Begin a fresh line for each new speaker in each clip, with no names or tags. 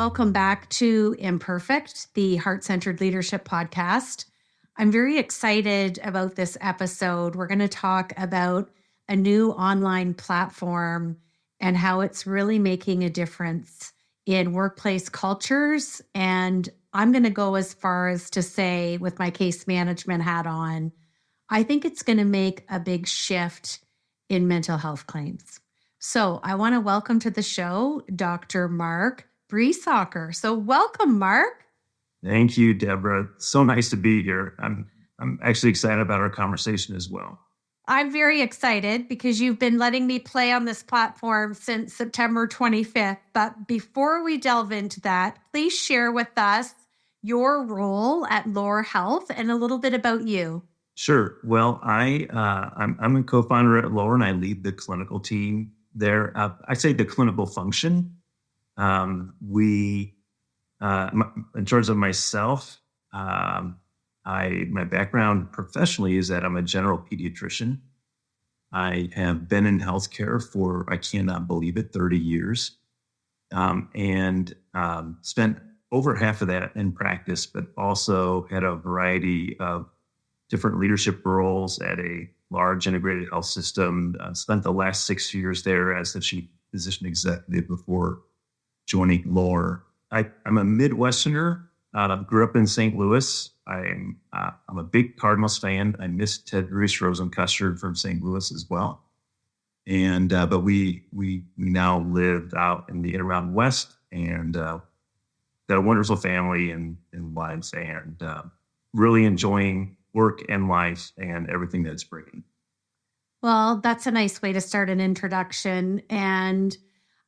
Welcome back to Imperfect, the Heart-Centered Leadership Podcast. I'm very excited about this episode. We're going to talk about a new online platform and how it's really making a difference in workplace cultures. And I'm going to go as far as to say, with my case management hat on, I think it's going to make a big shift in mental health claims. So I want to welcome to the show Dr. Mark Briesacher. So welcome, Mark.
Thank you, Deborah. So nice to be here. I'm actually excited about our conversation as well.
I'm very excited because you've been letting me play on this platform since September 25th. But before we delve into that, please share with us your role at Loar Health and a little bit about you.
Sure. Well, I'm a co-founder at Loar, and I lead the clinical team there. I say the clinical function. In terms of myself, my background professionally is that I'm a general pediatrician. I have been in healthcare for, I cannot believe it, 30 years, and spent over half of that in practice, but also had a variety of different leadership roles at a large integrated health system. Spent the last 6 years there as the chief physician executive before joining Loar. I'm a Midwesterner. Grew up in St. Louis. I'm a big Cardinals fan. I miss Ted Reese Rosencustard from St. Louis as well. And but we now live out in the Intermountain West and got a wonderful family and lives, and really enjoying work and life and everything that's bringing.
Well, that's a nice way to start an introduction. And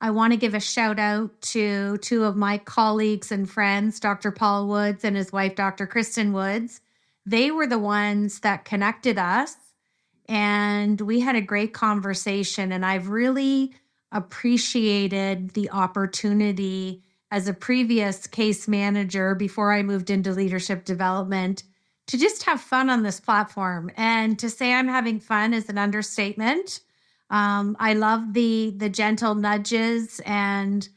I want to give a shout out to two of my colleagues and friends, Dr. Paul Woods and his wife, Dr. Kristen Woods. They were the ones that connected us, and we had a great conversation. And I've really appreciated the opportunity as a previous case manager before I moved into leadership development to just have fun on this platform. And to say I'm having fun is an understatement. I love the gentle nudges, and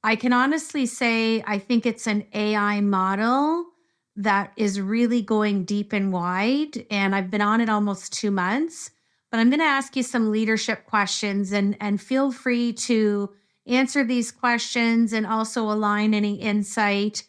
I can honestly say I think it's an AI model that is really going deep and wide. And I've been on it almost 2 months, but I'm going to ask you some leadership questions, and feel free to answer these questions and also align any insight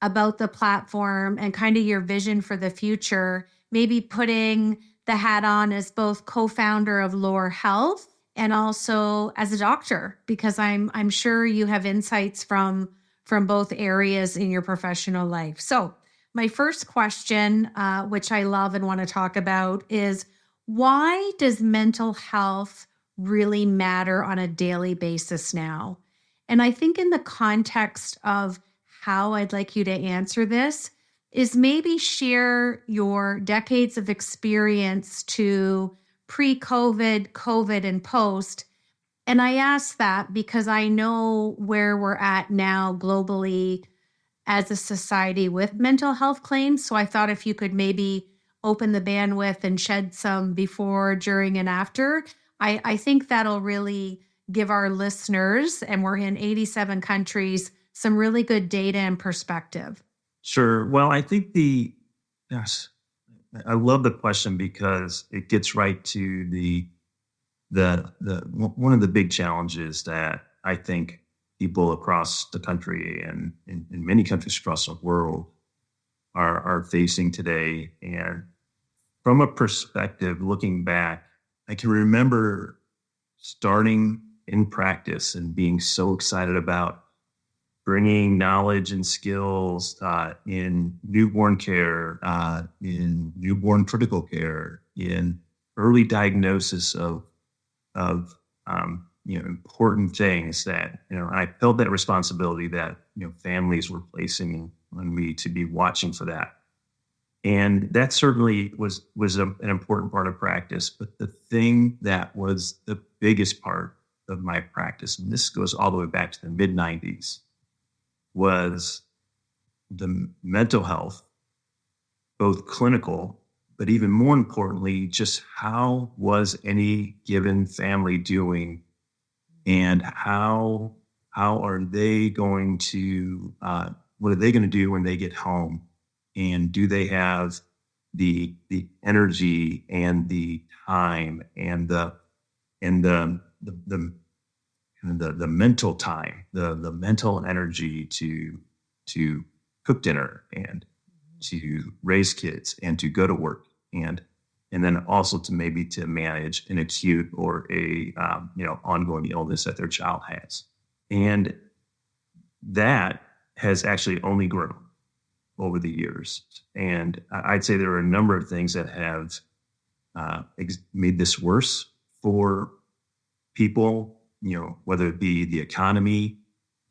about the platform and kind of your vision for the future, maybe putting the hat on as both co-founder of Loar Health and also as a doctor, because I'm sure you have insights from both areas in your professional life. So my first question, which I love and want to talk about, is why does mental health really matter on a daily basis now? And I think in the context of how I'd like you to answer this is maybe share your decades of experience to pre-COVID, COVID, and post. And I ask that because I know where we're at now globally as a society with mental health claims. So I thought if you could maybe open the bandwidth and shed some before, during, and after, I think that'll really give our listeners, and we're in 87 countries, some really good data and perspective.
Sure. Well, I think I love the question because it gets right to the one of the big challenges that I think people across the country and in many countries across the world are facing today. And from a perspective, looking back, I can remember starting in practice and being so excited about bringing knowledge and skills in newborn care, in newborn critical care, in early diagnosis of important things that I felt that responsibility that families were placing on me to be watching for that, and that certainly was an important part of practice. But the thing that was the biggest part of my practice, and this goes all the way back to the mid-90s, was the mental health, both clinical, but even more importantly, just how was any given family doing, and how how are they going to, what are they going to do when they get home? And do they have the energy and the time and the the mental time, the mental energy to cook dinner and to raise kids and to go to work and then also to maybe to manage an acute or a ongoing illness that their child has. And that has actually only grown over the years. And I'd say there are a number of things that have made this worse for people, whether it be the economy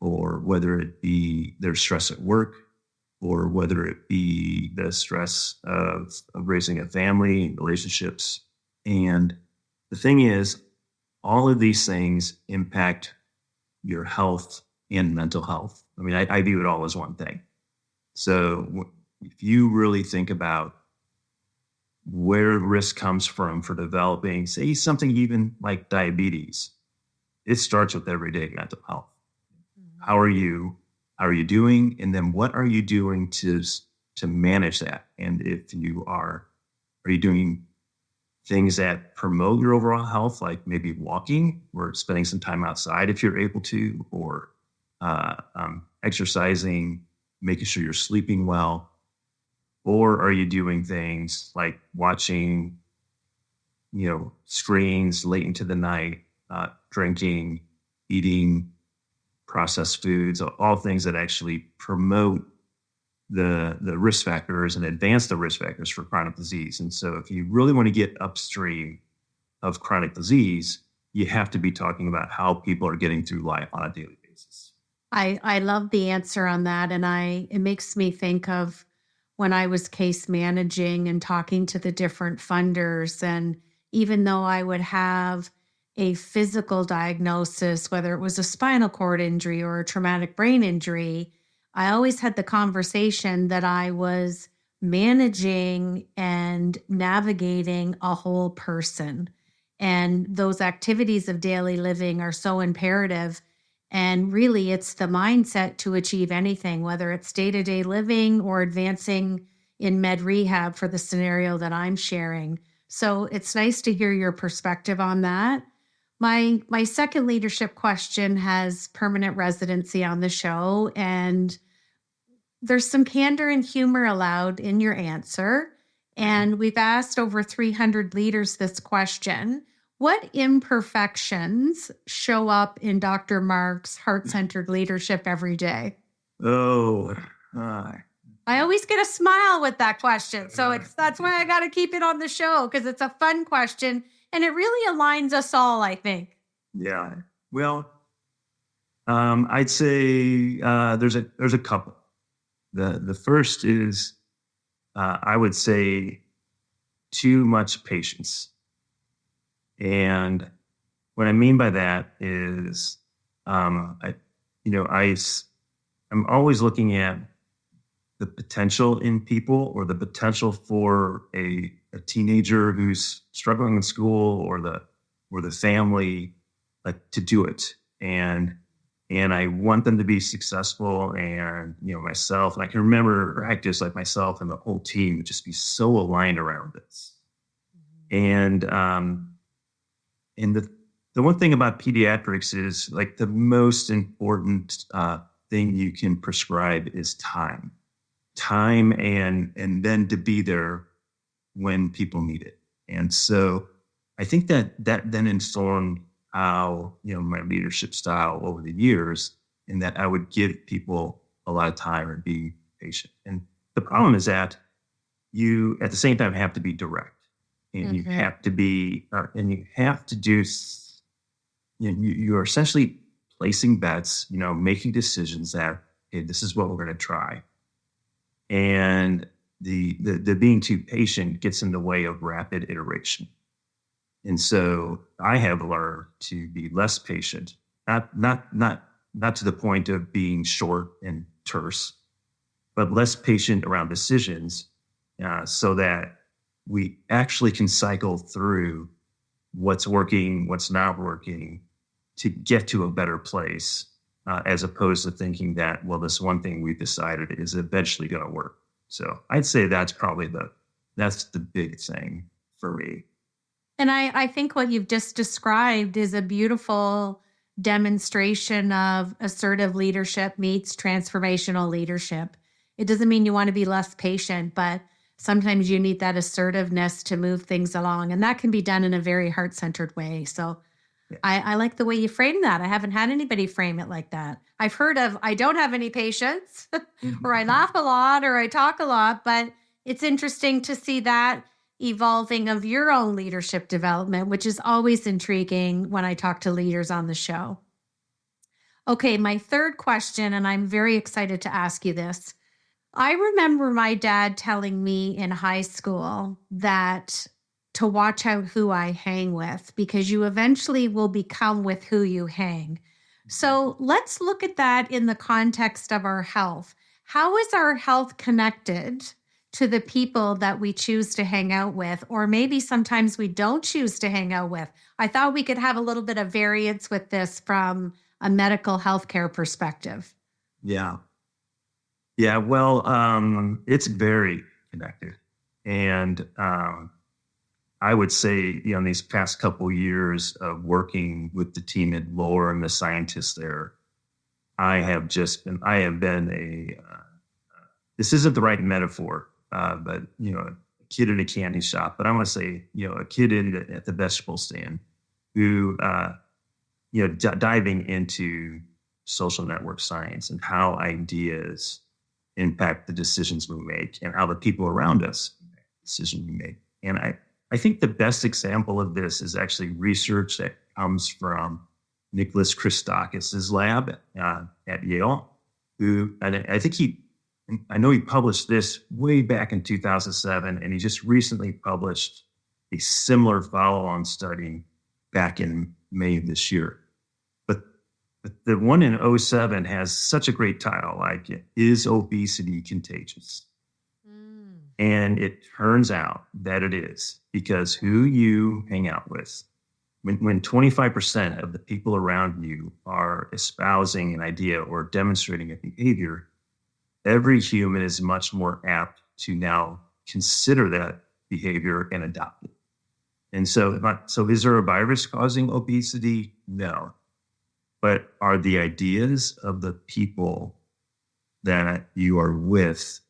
or whether it be their stress at work or whether it be the stress of raising a family and relationships. And the thing is, all of these things impact your health and mental health. I mean, I view it all as one thing. So if you really think about where risk comes from for developing, say, something even like diabetes, it starts with everyday mental health. How are you? How are you doing? And then what are you doing to manage that? And if you are you doing things that promote your overall health, like maybe walking or spending some time outside if you're able to, or exercising, making sure you're sleeping well? Or are you doing things like watching, screens late into the night, drinking, eating processed foods, all things that actually promote the risk factors and advance the risk factors for chronic disease? And so if you really want to get upstream of chronic disease, you have to be talking about how people are getting through life on a daily basis.
I love the answer on that. And it makes me think of when I was case managing and talking to the different funders. And even though I would have a physical diagnosis, whether it was a spinal cord injury or a traumatic brain injury, I always had the conversation that I was managing and navigating a whole person. And those activities of daily living are so imperative. And really, it's the mindset to achieve anything, whether it's day-to-day living or advancing in med rehab for the scenario that I'm sharing. So it's nice to hear your perspective on that. My second leadership question has permanent residency on the show, and there's some candor and humor allowed in your answer. And we've asked over 300 leaders this question. What imperfections show up in Dr. Mark's heart-centered leadership every day? I always get a smile with that question. So that's why I got to keep it on the show, because it's a fun question and it really aligns us all, I think.
Yeah. Well, I'd say there's a couple. The first is I would say too much patience. And what I mean by that is, I'm always looking at the potential in people, or the potential for a teenager who's struggling in school, or the family, like, to do it. And I want them to be successful, and myself, and I can remember practice, like myself and the whole team would just be so aligned around this. And the one thing about pediatrics is, like, the most important thing you can prescribe is time, and then to be there when people need it. And so I think that then informed how, my leadership style over the years, in that I would give people a lot of time and be patient. And the problem is that you, at the same time, have to be direct. And you have to be, and you have to do, you're essentially placing bets, making decisions that, hey, this is what we're going to try. And the being too patient gets in the way of rapid iteration. And so I have learned to be less patient, not to the point of being short and terse, but less patient around decisions, so that we actually can cycle through what's working, what's not working, to get to a better place as opposed to thinking that, well, this one thing we've decided is eventually going to work. So I'd say that's the big thing for me.
And I think what you've just described is a beautiful demonstration of assertive leadership meets transformational leadership. It doesn't mean you want to be less patient, but sometimes you need that assertiveness to move things along. And that can be done in a very heart centered way. So
Yeah.
I like the way you frame that. I haven't had anybody frame it like that. I've heard of, I don't have any patience, or I laugh a lot, or I talk a lot, but it's interesting to see that evolving of your own leadership development, which is always intriguing when I talk to leaders on the show. Okay, my third question, and I'm very excited to ask you this. I remember my dad telling me in high school that to watch out who I hang with, because you eventually will become with who you hang. So let's look at that in the context of our health. How is our health connected to the people that we choose to hang out with, or maybe sometimes we don't choose to hang out with? I thought we could have a little bit of variance with this from a medical healthcare perspective.
Yeah. Yeah. Well, it's very connected. And I would say, in these past couple of years of working with the team at Lohr and the scientists there, I have been this isn't the right metaphor, but, a kid in a candy shop, but I want to say, a kid at the vegetable stand who, diving into social network science and how ideas impact the decisions we make and how the people around us impact the decisions we make. And I think the best example of this is actually research that comes from Nicholas Christakis' lab at Yale, I know he published this way back in 2007, and he just recently published a similar follow-on study back in May of this year. But the one in 2007 has such a great title, like, "Is Obesity Contagious?" And it turns out that it is, because who you hang out with, when 25% of the people around you are espousing an idea or demonstrating a behavior, every human is much more apt to now consider that behavior and adopt it. And so is there a virus causing obesity? No. But are the ideas of the people that you are with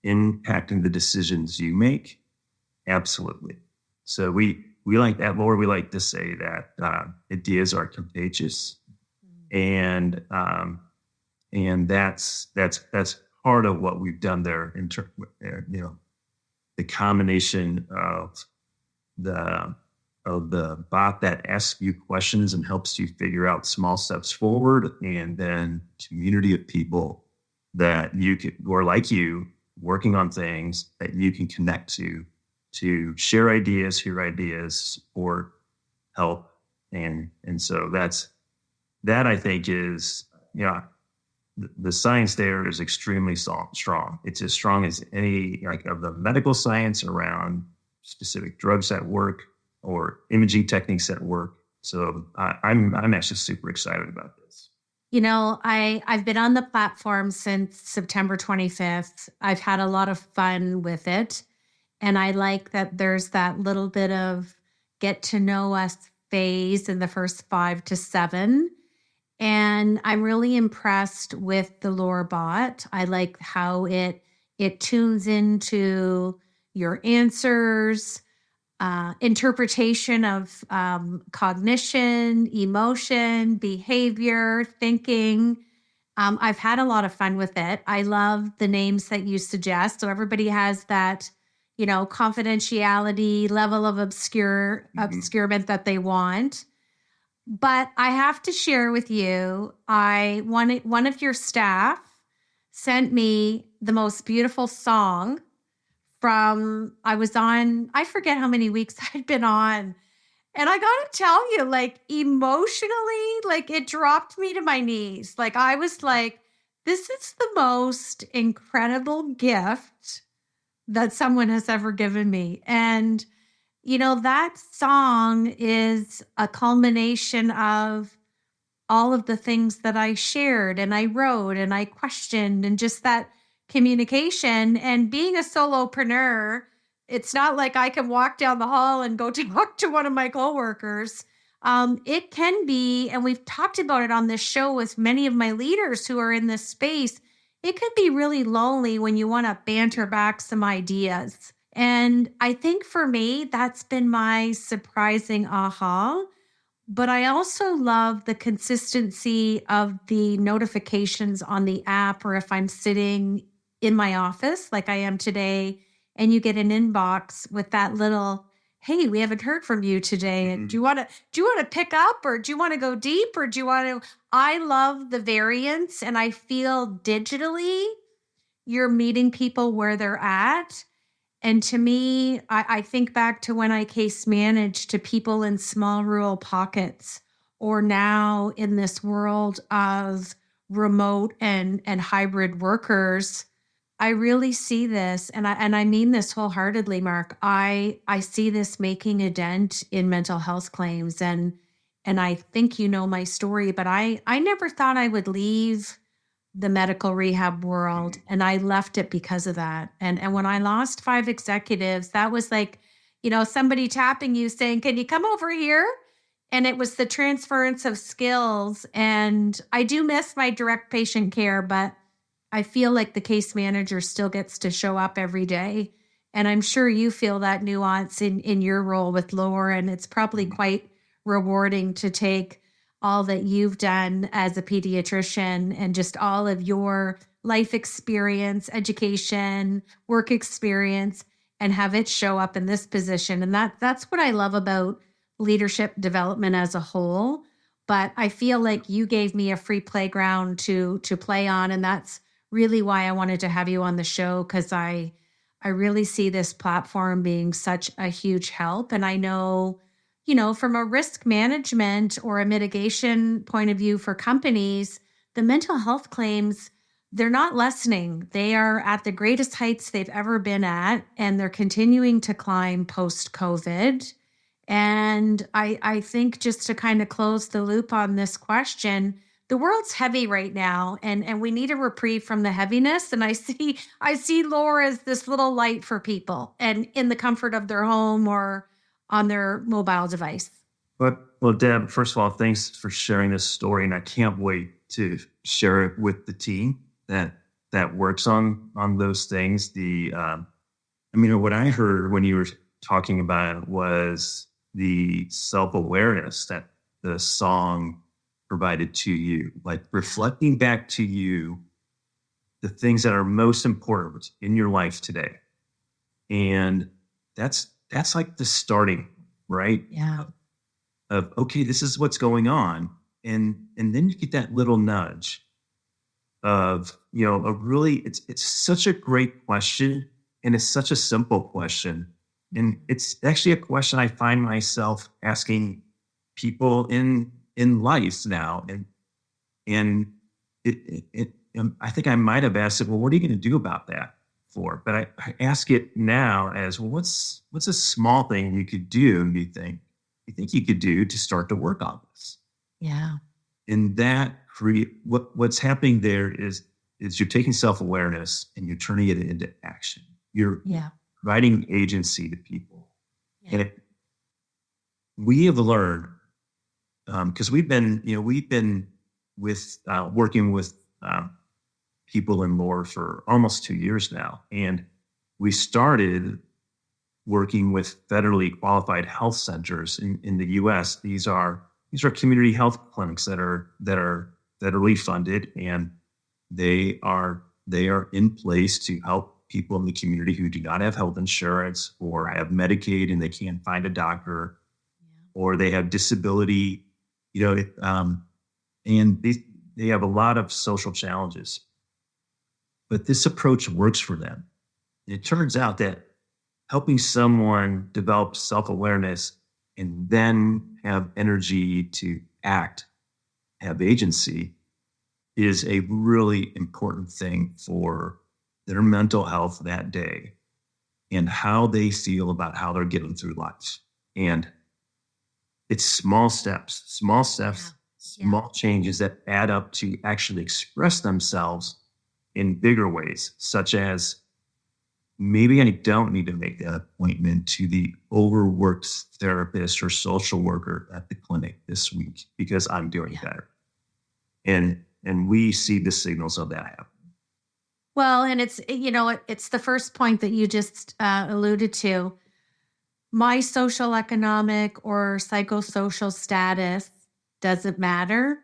impacting the decisions you make? Absolutely. So we like that, Laura. We like to say that ideas are contagious, and that's part of what we've done there. The combination of the bot that asks you questions and helps you figure out small steps forward, and then community of people that who are like you, working on things that you can connect to share ideas, hear ideas, support, help. And so that I think is, the science there is extremely strong. It's as strong as any, of the medical science around specific drugs that work or imaging techniques that work. So I'm actually super excited about this.
I've been on the platform since September 25th. I've had a lot of fun with it. And I like that there's that little bit of get to know us phase in the first 5 to 7. And I'm really impressed with the Lohr bot. I like how it tunes into your answers, interpretation of cognition, emotion, behavior, thinking. I've had a lot of fun with it. I love the names that you suggest. So everybody has that, confidentiality level of obscurement that they want. But I have to share with you, one of your staff sent me the most beautiful song I forget how many weeks I'd been on. And I got to tell you, emotionally, it dropped me to my knees. I was like, this is the most incredible gift that someone has ever given me. And, that song is a culmination of all of the things that I shared and I wrote and I questioned, and just that communication. And being a solopreneur, it's not like I can walk down the hall and go talk to one of my coworkers. It can be, and we've talked about it on this show with many of my leaders who are in this space. It could be really lonely when you want to banter back some ideas. And I think for me, that's been my surprising aha. But I also love the consistency of the notifications on the app, or if I'm sitting in my office like I am today, and you get an inbox with that little, hey, we haven't heard from you today. And do you want to pick up, or do you want to go deep, or do you want to? I love the variance, and I feel digitally you're meeting people where they're at. And to me, I think back to when I case managed to people in small rural pockets, or now in this world of remote and hybrid workers. I really see this, and I mean this wholeheartedly, Mark. I see this making a dent in mental health claims, and I think you know my story, but I never thought I would leave the medical rehab world, and I left it because of that. And when I lost 5 executives, that was like, somebody tapping you saying, "Can you come over here?" And it was the transference of skills. And I do miss my direct patient care, but I feel like the case manager still gets to show up every day. And I'm sure you feel that nuance in your role with Lower, and it's probably quite rewarding to take all that you've done as a pediatrician and just all of your life experience, education, work experience, and have it show up in this position. And that's what I love about leadership development as a whole. But I feel like you gave me a free playground to play on, and that's really why I wanted to have you on the show, because I really see this platform being such a huge help. And I know, from a risk management or a mitigation point of view for companies, the mental health claims, they're not lessening. They are at the greatest heights they've ever been at, and they're continuing to climb post-COVID. And I think, just to kind of close the loop on this question, the world's heavy right now, and we need a reprieve from the heaviness. And I see Laura as this little light for people, and in the comfort of their home or on their mobile device.
Well, Deb, first of all, thanks for sharing this story, and I can't wait to share it with the team that works on those things. What I heard when you were talking about it was the self-awareness that the song provided to you, like reflecting back to you the things that are most important in your life today. And that's like the starting, right?
Yeah.
Of, okay, this is what's going on. And then you get that little nudge of, it's such a great question, and it's such a simple question. And it's actually a question I find myself asking people in life now. And I think I might have asked it, well, what are you going to do about that for? But I ask it now as, well, what's a small thing you could do, you think you could do to start to work on this?
Yeah.
And that what's happening there is you're taking self-awareness and you're turning it into action. You're providing agency to people. Yeah. And we have learned, because we've been with working with people in Lower for almost 2 years now, and we started working with federally qualified health centers in the U.S. These are community health clinics that are federally funded, and they are in place to help people in the community who do not have health insurance or have Medicaid and they can't find a doctor, or they have disability, and they have a lot of social challenges. But this approach works for them. And it turns out that helping someone develop self-awareness and then have energy to act, have agency, is a really important thing for their mental health that day and how they feel about how they're getting through life. And it's small steps,
Yeah.
small changes that add up to actually express themselves in bigger ways, such as maybe I don't need to make that appointment to the overworked therapist or social worker at the clinic this week because I'm doing
Yeah.
better. And we see the signals of that happen.
Well, and it's the first point that you just alluded to. My social economic or psychosocial status doesn't matter.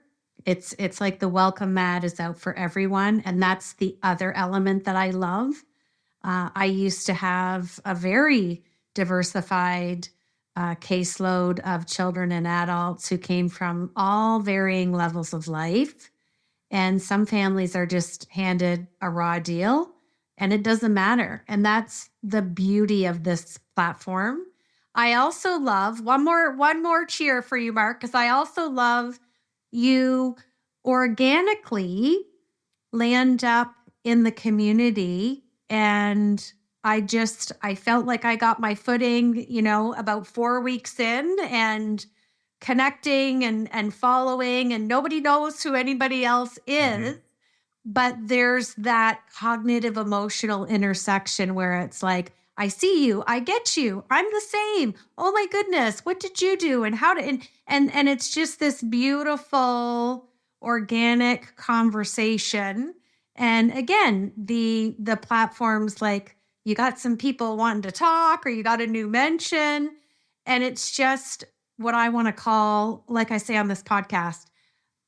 It's like the welcome mat is out for everyone. And that's the other element that I love. I used to have a very diversified caseload of children and adults who came from all varying levels of life. And some families are just handed a raw deal and it doesn't matter. And that's the beauty of this platform. I also love one more cheer for you, Mark, because I also love you organically land up in the community. And I felt like I got my footing, about 4 weeks in and connecting and following, and nobody knows who anybody else is. But there's that cognitive emotional intersection where it's like, I see you, I get you, I'm the same. Oh my goodness, what did you do? And how to, and it's just this beautiful organic conversation. And again, the platforms, like, you got some people wanting to talk or you got a new mention. And it's just what I want to call, like I say on this podcast,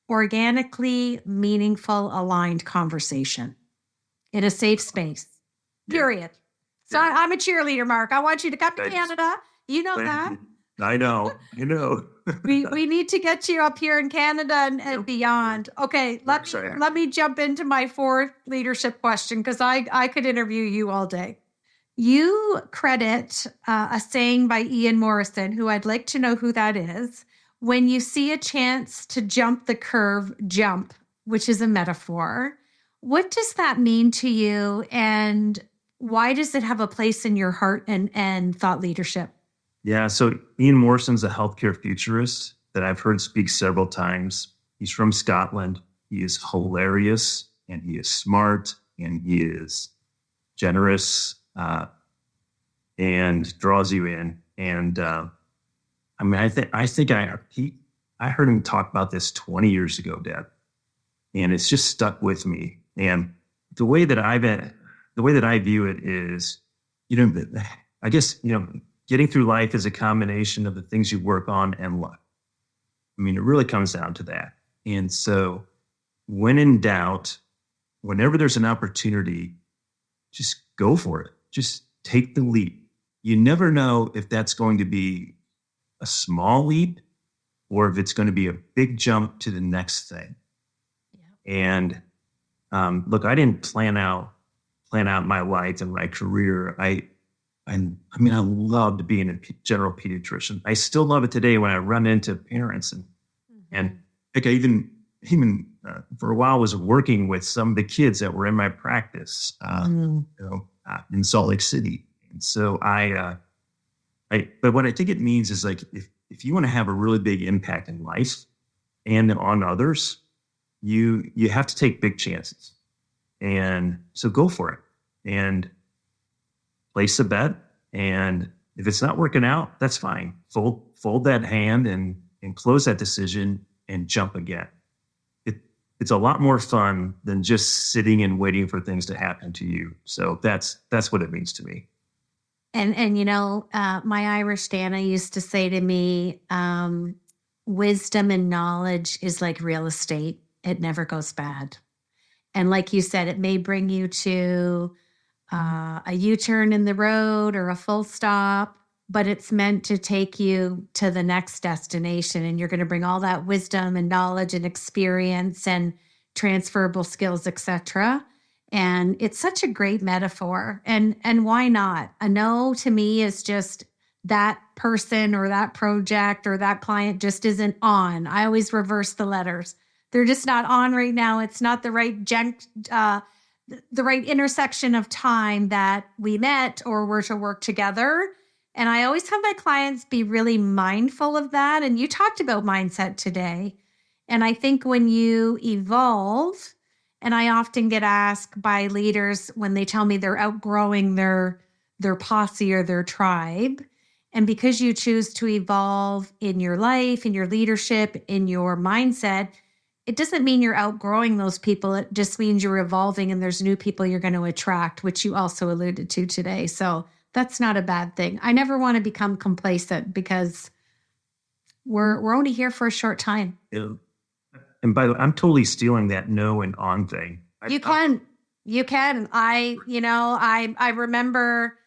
organically meaningful, aligned conversation in a safe space, period. So I'm a cheerleader, Mark. I want you to come to Canada. You know that.
I know.
we need to get you up here in Canada and beyond. Okay, let me jump into my fourth leadership question, because I could interview you all day. You credit a saying by Ian Morrison, who I'd like to know who that is. When you see a chance to jump the curve, jump, which is a metaphor. What does that mean to you? And why does it have a place in your heart and thought leadership?
Yeah, so Ian Morrison's a healthcare futurist that I've heard speak several times. He's from Scotland. He is hilarious, and he is smart, and he is generous, and draws you in. And I think I heard him talk about this 20 years ago, Dad, and it's just stuck with me. And the way that I view it is, I guess, getting through life is a combination of the things you work on and luck. I mean, it really comes down to that. And so when in doubt, whenever there's an opportunity, just go for it. Just take the leap. You never know if that's going to be a small leap or if it's going to be a big jump to the next thing. Yeah. And look, I didn't plan out my life and my career. I loved being a general pediatrician. I still love it today when I run into parents and like I even for a while was working with some of the kids that were in my practice, in Salt Lake City. And so but what I think it means is, like, if you want to have a really big impact in life and on others, you have to take big chances. And so go for it and place a bet. And if it's not working out, that's fine. Fold that hand and close that decision and jump again. It's a lot more fun than just sitting and waiting for things to happen to you. So that's what it means to me.
And my Irish Dana used to say to me, wisdom and knowledge is like real estate. It never goes bad. And like you said, it may bring you to a U-turn in the road or a full stop, but it's meant to take you to the next destination. And you're going to bring all that wisdom and knowledge and experience and transferable skills, etc. And it's such a great metaphor. And why not? A no to me is just that person or that project or that client just isn't on. I always reverse the letters. They're just not on right now. It's not the right the right intersection of time that we met or were to work together. And I always have my clients be really mindful of that. And you talked about mindset today. And I think when you evolve, and I often get asked by leaders when they tell me they're outgrowing their posse or their tribe. And because you choose to evolve in your life, in your leadership, in your mindset, it doesn't mean you're outgrowing those people. It just means you're evolving and there's new people you're going to attract, which you also alluded to today. So that's not a bad thing. I never want to become complacent because we're only here for a short time.
Yeah. And by the way, I'm totally stealing that no and on thing.
You can. I remember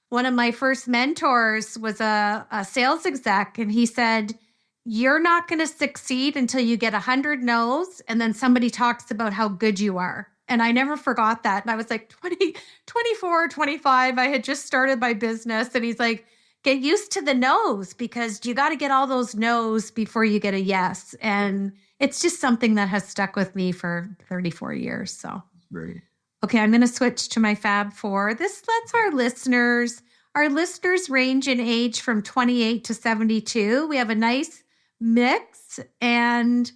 one of my first mentors was a sales exec, and he said, you're not going to succeed until you get 100 no's, and then somebody talks about how good you are. And I never forgot that. And I was like 24, 25. I had just started my business. And he's like, get used to the no's because you got to get all those no's before you get a yes. And it's just something that has stuck with me for 34 years. So,
Great.
Okay, I'm going to switch to my Fab Four. This lets our listeners range in age from 28 to 72. We have a nice mix, and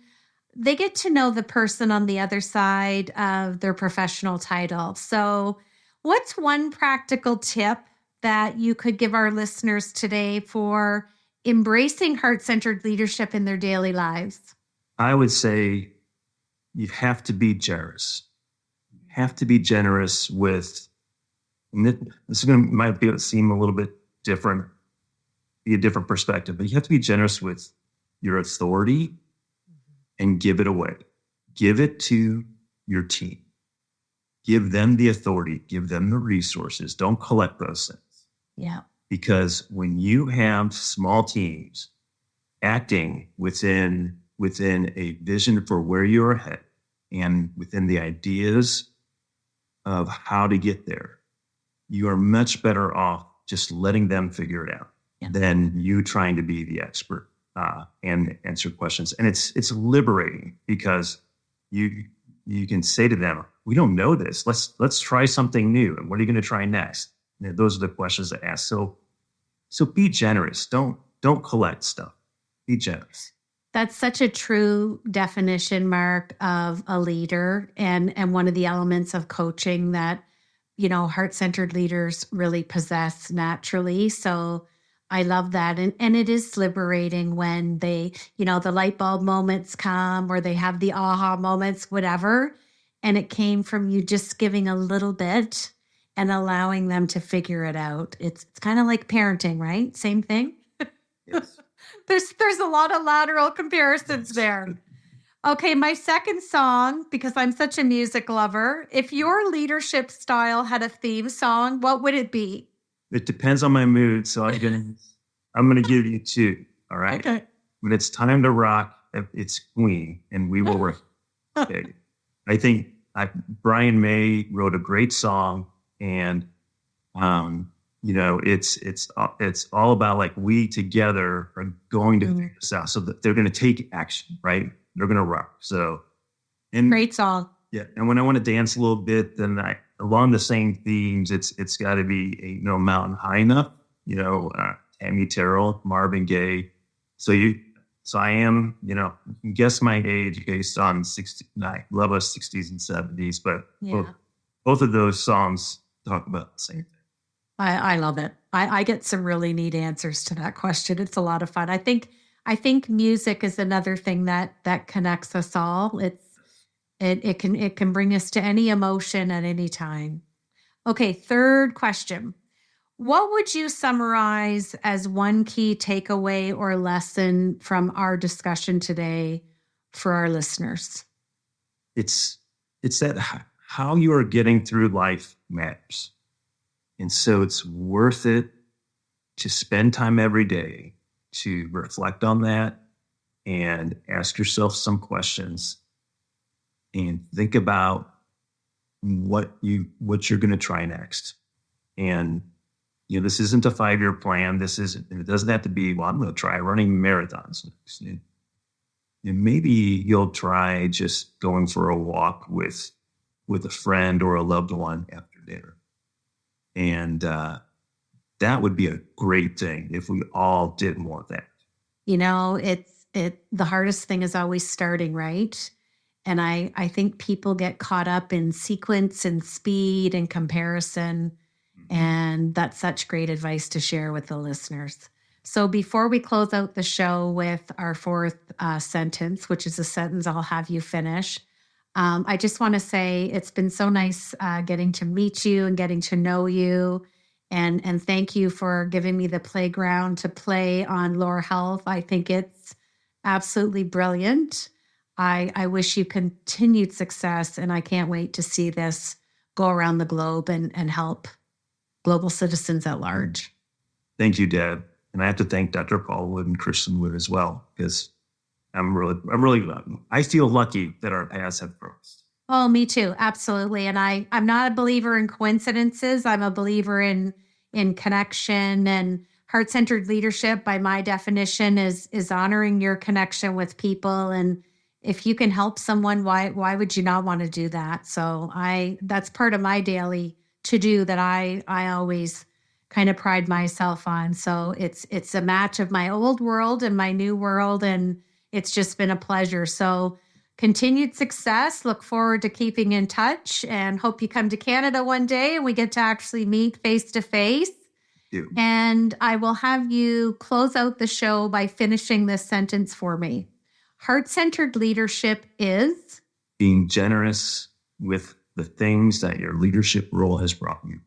they get to know the person on the other side of their professional title. So, what's one practical tip that you could give our listeners today for embracing heart-centered leadership in their daily lives?
I would say you have to be generous. You have to be generous with, and this might seem a little bit different, be a different perspective, but you have to be generous with your authority and give it away. Give it to your team. Give them the authority, give them the resources. Don't collect those things.
Yeah.
Because when you have small teams acting within a vision for where you're headed and within the ideas of how to get there, you are much better off just letting them figure it out than you trying to be the expert and answer questions. And it's liberating because you can say to them, we don't know this. Let's try something new. And what are you going to try next? And those are the questions to ask. So be generous. Don't collect stuff. Be generous.
That's such a true definition, Mark, of a leader and one of the elements of coaching that, heart-centered leaders really possess naturally. So I love that. And it is liberating when they, the light bulb moments come or they have the aha moments, whatever. And it came from you just giving a little bit and allowing them to figure it out. It's kind of like parenting, right? Same thing.
Yes.
There's a lot of lateral comparisons there. Okay, my second song, because I'm such a music lover, if your leadership style had a theme song, what would it be?
It depends on my mood, so I'm gonna give you two. All right.
Okay.
When it's time to rock, it's Queen, and we will rock. Okay. I think Brian May wrote a great song, and it's all about like we together are going to figure this out. So that they're going to take action, right? They're going to rock. So,
Great song.
Yeah, and when I want to dance a little bit, then along the same themes, it's got to be Mountain High Enough. Tammy Terrell, Marvin Gaye. So I am, you can guess my age based on 69, love us 60s and 70s, but both of those songs talk about the same thing.
I love it. I get some really neat answers to that question. It's a lot of fun. I think music is another thing that connects us all. It can bring us to any emotion at any time. Okay, third question. What would you summarize as one key takeaway or lesson from our discussion today for our listeners?
It's that how you are getting through life matters. And so it's worth it to spend time every day to reflect on that and ask yourself some questions and think about what you're going to try next. And this isn't a 5-year plan. It doesn't have to be, well, I'm going to try running marathons next. And maybe you'll try just going for a walk with a friend or a loved one after dinner. And that would be a great thing if we all did more of that.
the hardest thing is always starting, right? And I think people get caught up in sequence and speed and comparison. And that's such great advice to share with the listeners. So before we close out the show with our fourth sentence, which is a sentence I'll have you finish, I just want to say it's been so nice getting to meet you and getting to know you. And thank you for giving me the playground to play on Lore Health. I think it's absolutely brilliant. I wish you continued success, and I can't wait to see this go around the globe and help global citizens at large.
Thank you, Deb. And I have to thank Dr. Paul Wood and Kristen Wood as well, because I feel lucky that our paths have crossed.
Oh, me too. Absolutely. And I'm not a believer in coincidences. I'm a believer in connection, and heart-centered leadership, by my definition, is honoring your connection with people. And if you can help someone, why would you not want to do that? So that's part of my daily to-do that I always kind of pride myself on. So it's a match of my old world and my new world, and it's just been a pleasure. So continued success. Look forward to keeping in touch, and hope you come to Canada one day and we get to actually meet face to face. And I will have you close out the show by finishing this sentence for me. Heart-centered leadership is
being generous with the things that your leadership role has brought you.